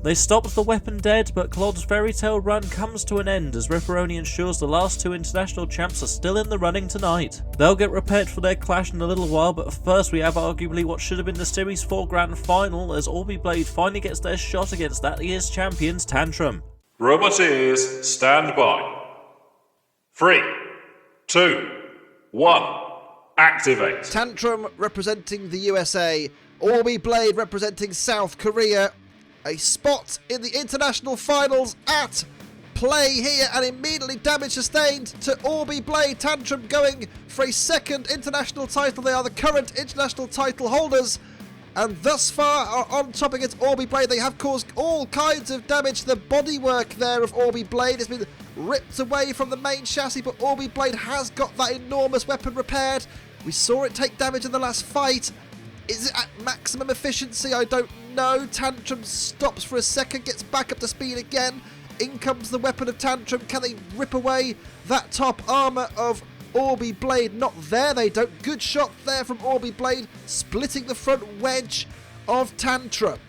They stopped the weapon dead, but Clod's fairy tale run comes to an end as Ripperoni ensures the last two international champs are still in the running tonight. They'll get repaired for their clash in a little while, but first we have arguably what should have been the Series 4 Grand Final as Orby Blade finally gets their shot against that year's champions Tantrum. Roboteers, stand by. 3, 2, 1, activate. Tantrum representing the USA, Orby Blade representing South Korea. A spot in the international finals at play here, and immediately damage sustained to Orby Blade. Tantrum going for a second international title. They are the current international title holders, and thus far are on top against Orby Blade. They have caused all kinds of damage. The bodywork there of Orby Blade has been ripped away from the main chassis, but Orby Blade has got that enormous weapon repaired. We saw it take damage in the last fight. Is it at maximum efficiency? I don't know. Tantrum stops for a second, gets back up to speed again. In comes the weapon of Tantrum. Can they rip away that top armour of Orby Blade? Not there, they don't. Good shot there from Orby Blade, splitting the front wedge of Tantrum.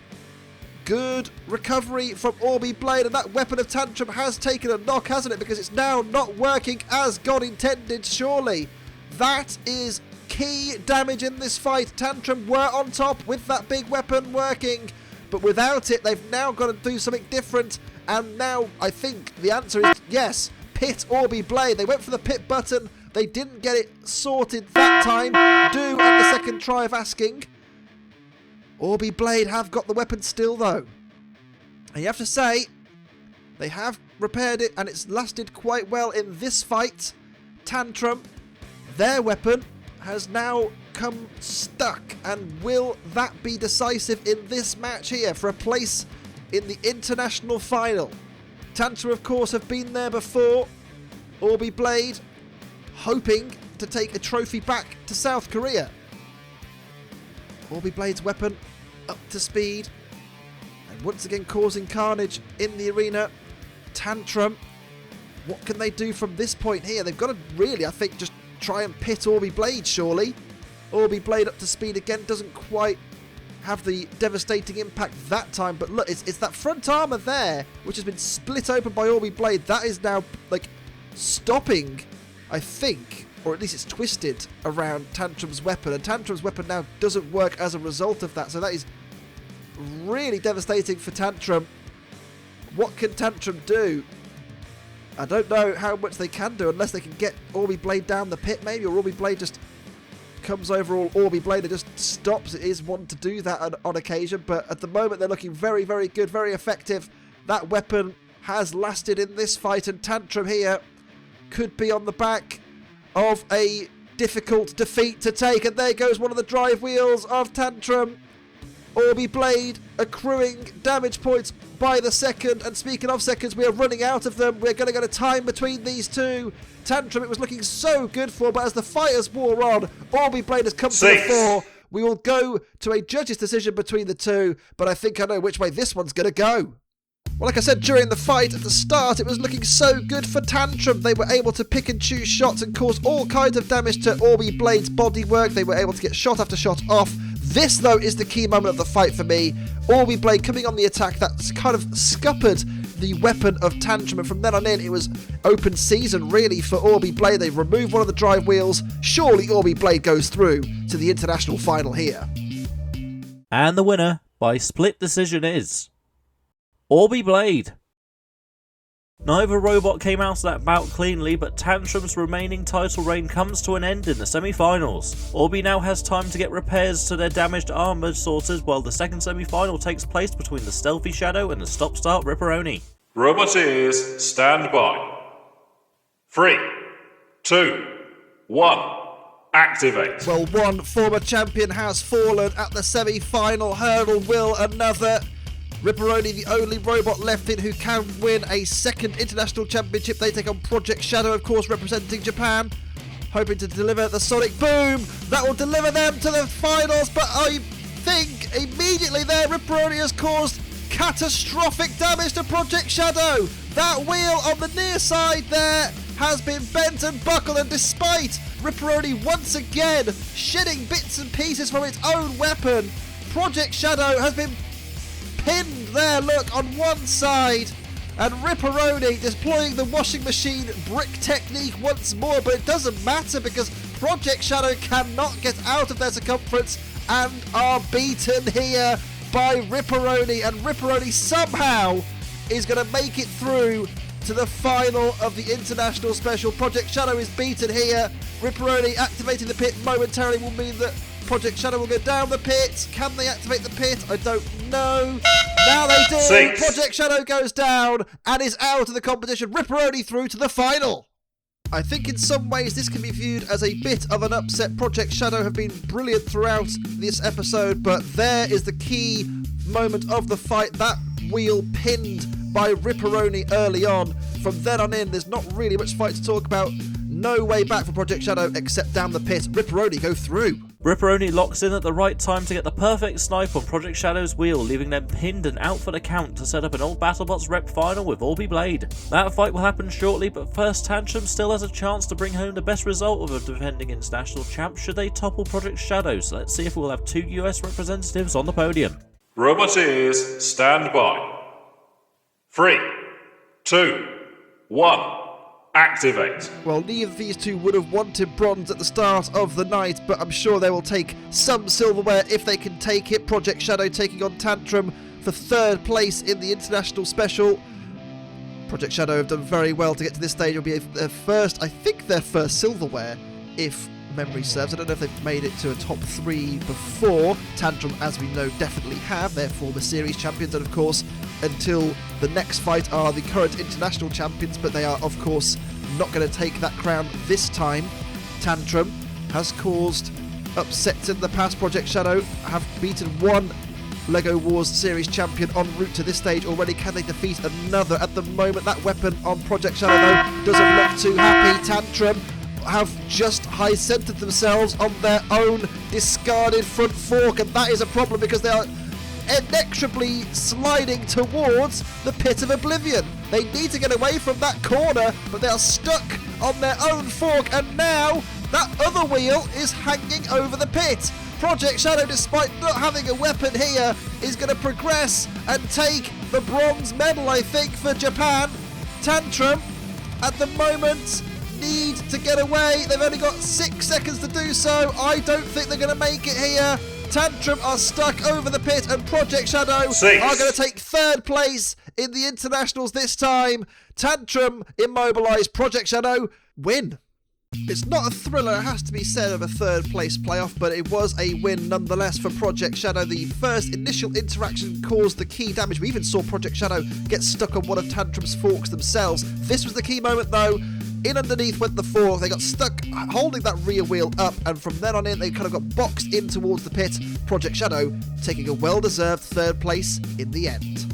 Good recovery from Orby Blade, and that weapon of Tantrum has taken a knock, hasn't it? Because it's now not working as God intended, surely. That is key damage in this fight. Tantrum were on top with that big weapon working, but without it, they've now got to do something different. And now I think the answer is yes, pit Orby Blade. They went for the pit button. They didn't get it sorted that time. Do at the second try of asking. Orby Blade have got the weapon still, though. And you have to say, they have repaired it, and it's lasted quite well in this fight. Tantrum, their weapon has now come stuck, and will that be decisive in this match here for a place in the international final? Tantrum, of course, have been there before. Orby Blade hoping to take a trophy back to South Korea. Orby Blade's weapon up to speed, and once again causing carnage in the arena. Tantrum, what can they do from this point here? They've got to really, I think, just try and pit Orby Blade, surely. Orby Blade up to speed again, doesn't quite have the devastating impact that time, but look, it's that front armour there, which has been split open by Orby Blade, that is now, like, stopping, I think, or at least it's twisted around Tantrum's weapon, and Tantrum's weapon now doesn't work as a result of that, so that is really devastating for Tantrum. What can Tantrum do? I don't know how much they can do, unless they can get Orby Blade down the pit maybe, or Orby Blade just comes over all Orby Blade and just stops. It is one to do that on occasion, but at the moment they're looking very, very good, very effective. That weapon has lasted in this fight, and Tantrum here could be on the back of a difficult defeat to take, and there goes one of the drive wheels of Tantrum. Orby Blade accruing damage points by the second, and speaking of seconds, we are running out of them. We're going to get a time between these two. Tantrum, it was looking so good for, but as the fighters wore on, Orby Blade has come to the fore. We will go to a judge's decision between the two, but I think I know which way this one's going to go. Well, like I said, during the fight at the start, it was looking so good for Tantrum. They were able to pick and choose shots and cause all kinds of damage to Orby Blade's bodywork. They were able to get shot after shot off. This, though, is the key moment of the fight for me. Orby Blade coming on the attack, that's kind of scuppered the weapon of Tantrum, and from then on in, it was open season, really, for Orby Blade. They've removed one of the drive wheels. Surely Orby Blade goes through to the international final here. And the winner, by split decision, is Orby Blade. Neither robot came out of that bout cleanly, but Tantrum's remaining title reign comes to an end in the semi-finals. Orby now has time to get repairs to their damaged armour sorted, while the second semi-final takes place between the Stealthy Shadow and the stop-start Ripperoni. Roboteers, stand by. 3, 2, 1, activate. Well, one former champion has fallen at the semi-final hurdle. Will another? Ripperoni, the only robot left in who can win a second international championship. They take on Project Shadow, of course, representing Japan, hoping to deliver the sonic boom that will deliver them to the finals. But I think immediately there, Ripperoni has caused catastrophic damage to Project Shadow. That wheel on the near side there has been bent and buckled, and despite Ripperoni once again shedding bits and pieces from its own weapon, Project Shadow has been pinned there, look, on one side, and Ripperoni deploying the washing machine brick technique once more, but it doesn't matter because Project Shadow cannot get out of their circumference and are beaten here by Ripperoni, and Ripperoni somehow is going to make it through to the final of the international special. Project Shadow is beaten here. Ripperoni activating the pit momentarily will mean that Project Shadow will go down the pit. Can they activate the pit? I don't know. Now they do. 6. Project Shadow goes down and is out of the competition. Ripperoni through to the final. I think in some ways this can be viewed as a bit of an upset. Project Shadow have been brilliant throughout this episode, but there is the key moment of the fight. That wheel pinned by Ripperoni early on. From then on in, there's not really much fight to talk about. No way back for Project Shadow except down the pit. Ripperoni go through. Ripperoni locks in at the right time to get the perfect snipe on Project Shadow's wheel, leaving them pinned and out for the count to set up an old BattleBots rep final with Orby Blade. That fight will happen shortly, but first Tantrum still has a chance to bring home the best result of a defending international champ should they topple Project Shadow, so let's see if we'll have 2 US representatives on the podium. Roboteers, stand by. 3, 2, 1, activate. Well, neither of these two would have wanted bronze at the start of the night, but I'm sure they will take some silverware if they can take it. Project Shadow taking on Tantrum for third place in the international special. Project Shadow have done very well to get to this stage. It'll be their first, I think their first silverware, if memory serves. I don't know if they've made it to a top 3 before. Tantrum, as we know, definitely have. They're former series champions, and of course, until the next fight are the current international champions, but they are, of course, not going to take that crown this time. Tantrum has caused upsets in the past. Project Shadow have beaten one LEGO Wars series champion en route to this stage already. Can they defeat another? At the moment, that weapon on Project Shadow, though, doesn't look too happy. Tantrum have just high-centered themselves on their own discarded front fork, and that is a problem because they are inexorably sliding towards the pit of oblivion. They need to get away from that corner, but they are stuck on their own fork, and now that other wheel is hanging over the pit. Project Shadow, despite not having a weapon here, is going to progress and take the bronze medal, I think, for Japan. Tantrum, at the moment, need to get away. They've only got 6 seconds to do so. I don't think they're going to make it here. Tantrum are stuck over the pit, and Project Shadow 6. are going to take third place in the internationals this time. Tantrum immobilised. Project Shadow win. It's not a thriller, it has to be said, of a third place playoff, but it was a win nonetheless for Project Shadow. The first initial interaction caused the key damage. We even saw Project Shadow get stuck on one of Tantrum's forks themselves. This was the key moment though. In underneath went the 4. They got stuck holding that rear wheel up, and from then on in, they kind of got boxed in towards the pit. Project Shadow taking a well-deserved 3rd place in the end.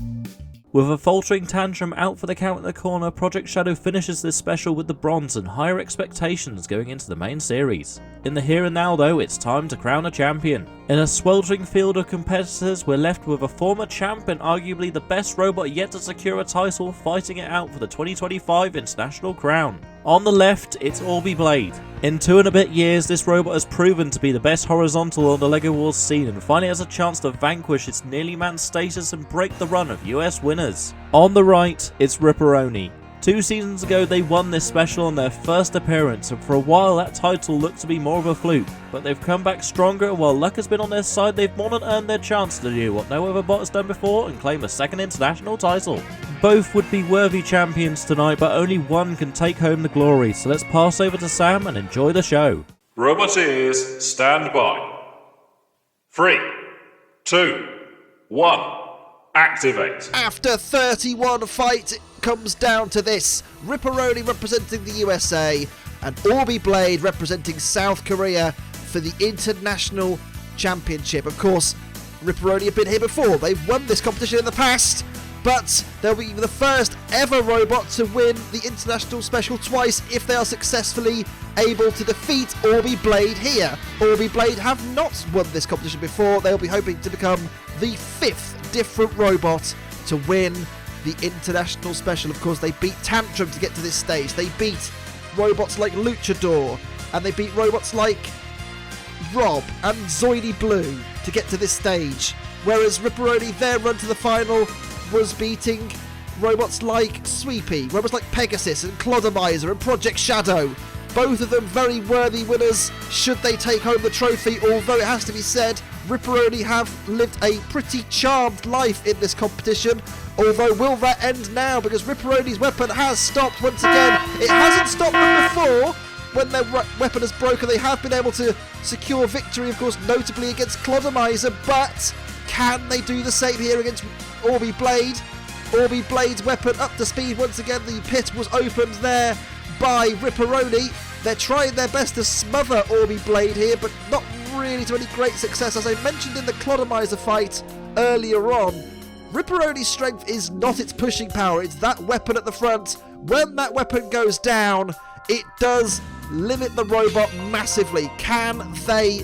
With a faltering Tantrum out for the count in the corner, Project Shadow finishes this special with the bronze and higher expectations going into the main series. In the here and now though, it's time to crown a champion. In a sweltering field of competitors, we're left with a former champ and arguably the best robot yet to secure a title fighting it out for the 2025 International Crown. On the left, it's Orby Blade. In 2 and a bit years, this robot has proven to be the best horizontal on the LEGO Wars scene and finally has a chance to vanquish its nearly man status and break the run of US winners. On the right, it's Ripperoni. 2 seasons ago they won this special on their first appearance, and for a while that title looked to be more of a fluke, but they've come back stronger, and while luck has been on their side, they've more than earned their chance to do what no other bot has done before and claim a 2nd international title. Both would be worthy champions tonight, but only one can take home the glory, so let's pass over to Sam and enjoy the show. Roboteers, stand by. 3, 2, 1, activate. After 31 fights, it comes down to this. Ripperoni representing the USA and Orby Blade representing South Korea for the International Championship. Of course, Ripperoni have been here before. They've won this competition in the past, but they'll be the first ever robot to win the International Special twice if they are successfully able to defeat Orby Blade here. Orby Blade have not won this competition before. They'll be hoping to become the 5th different robot to win the International Special. Of course, they beat Tantrum to get to this stage. They beat robots like Luchador, and they beat robots like Rob and Zoidy Blue to get to this stage. Whereas Ripperoni, their run to the final was beating robots like Sweepy, robots like Pegasus and Clodomizer and Project Shadow. Both of them very worthy winners should they take home the trophy, although it has to be said, Ripperoni have lived a pretty charmed life in this competition. Although, will that end now? Because Ripperoni's weapon has stopped once again. It hasn't stopped them before. When their weapon has broken, they have been able to secure victory, of course, notably against Clodomizer. But can they do the same here against Orby Blade? Orby Blade's weapon up to speed once again. The pit was opened there by Ripperoni. They're trying their best to smother Orby Blade here, but not really to any great success. As I mentioned in the Clodomizer fight earlier on, Ripperoni's strength is not its pushing power, it's that weapon at the front. When that weapon goes down, it does limit the robot massively. Can they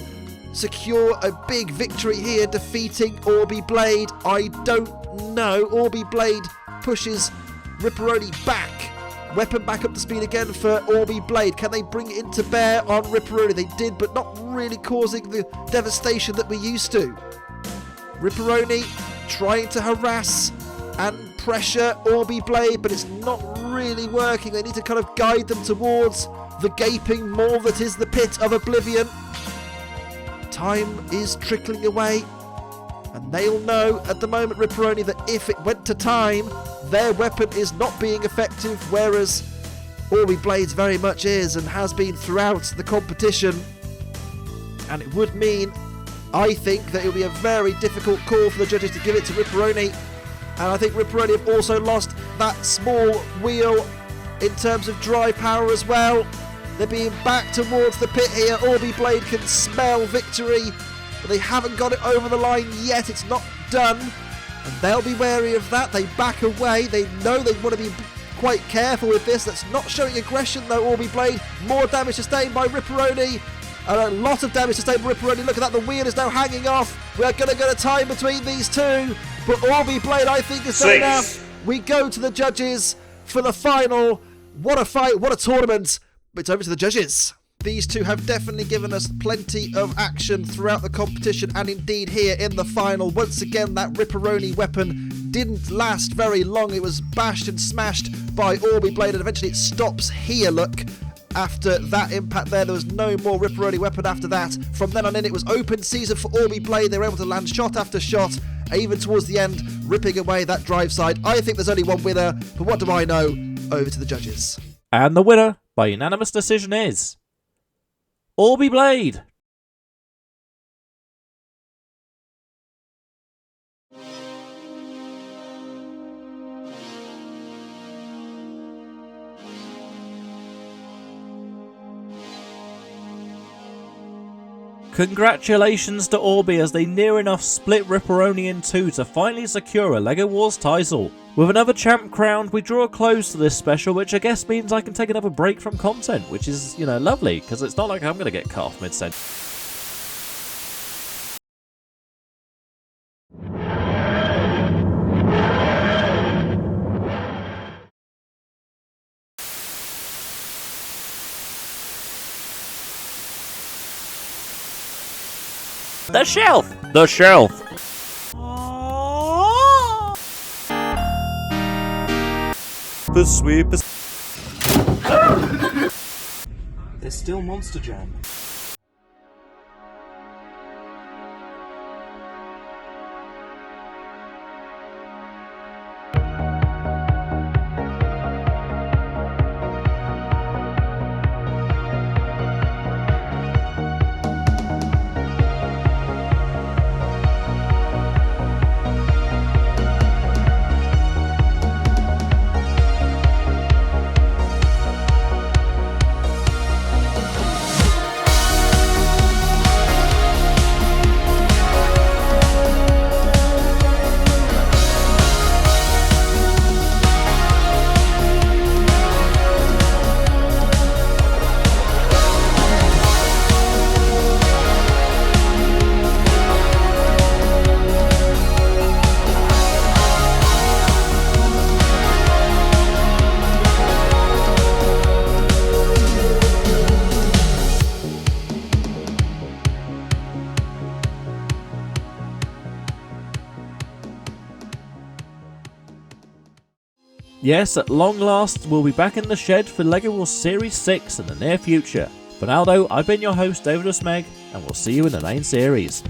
secure a big victory here defeating Orby Blade? I don't know. Orby Blade pushes Ripperoni back. Weapon back up to speed again for Orby Blade. Can they bring it into bear on Ripperoni? They did, but not really causing the devastation that we're used to. Ripperoni trying to harass and pressure Orby Blade, but it's not really working. They need to kind of guide them towards the gaping maw that is the pit of oblivion. Time is trickling away, and they'll know at the moment, Ripperoni, that if it went to time, their weapon is not being effective, whereas Orby Blades very much is and has been throughout the competition. And it would mean, I think, that it will be a very difficult call for the judges to give it to Ripperoni. And I think Ripperoni have also lost that small wheel in terms of drive power as well. They're being back towards the pit here. Orby Blade can smell victory, but they haven't got it over the line yet. It's not done, and they'll be wary of that. They back away. They know they want to be quite careful with this. That's not showing aggression though, Orby Blade. More damage sustained by Ripperoni. And a lot of damage sustained by Ripperoni. Look at that, the wheel is now hanging off. We're going to get a time between these two. But Orby Blade, I think, is done enough. We go to the judges for the final. What a fight, what a tournament. But it's over to the judges. These two have definitely given us plenty of action throughout the competition, and indeed here in the final. Once again, that Ripperoni weapon didn't last very long. It was bashed and smashed by Orby Blade, and eventually it stops here, look. After that impact there was no more Ripperoni weapon after that. From then on in, it was open season for Orby Blade. They were able to land shot after shot, even towards the end, ripping away that drive side. I think there's only one winner, but what do I know? Over to the judges. And the winner, by unanimous decision, is Orby Blade. Congratulations to Orbi as they near enough split Ripperoni in two to finally secure a LEGO Wars title. With another champ crowned, we draw a close to this special, which I guess means I can take another break from content, which is, lovely, because it's not like I'm going to get cut off mid-sentence. The shelf! The shelf! The sweep is... There's still Monster Jam. Yes, at long last, we'll be back in the shed for LEGO Wars Series 6 in the near future. For now though, I've been your host, David Usmeg, and we'll see you in the main series.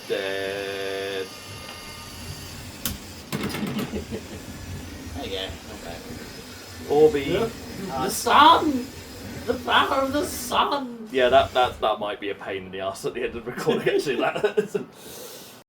Dead. There you go. Okay. Orbi. The sun! The power of the sun! Yeah, that might be a pain in the ass at the end of recording, actually. That.